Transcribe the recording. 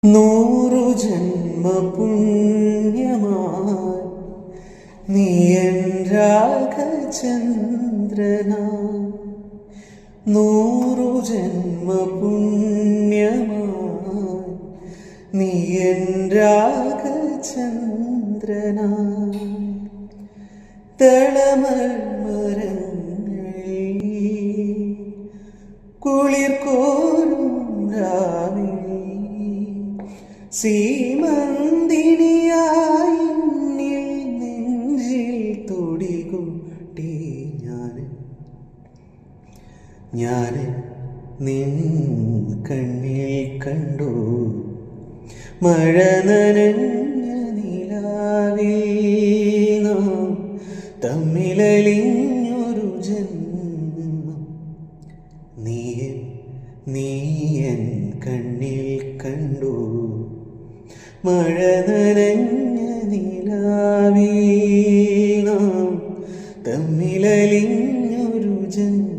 നൂറു ജന്മ പുണ്യമായി നീയൻ രാഘചന്ദ്രനാ. നൂറു ജന്മ പുണ്യമായി നീയൻ രാഘചന്ദ്രനാ. തളമർമരങ്ങളിൽ കുളിർ കോരും രാവിൽ സീമന്തിനിയായി നെഞ്ചിൽ തുടികൂട്ടി ഞാൻ നിൻ കണ്ണിൽ കണ്ടു മഴ നനഞ്ഞ നിലാവിൽ നാം തമ്മിലലിഞ്ഞൊരു ജന്മം. നീയൻ കണ്ണിൽ കണ്ടു മഴ നനഞ്ഞ നിലാവിൽ നാം തമ്മിലലിഞ്ഞൊരു ജന്മം.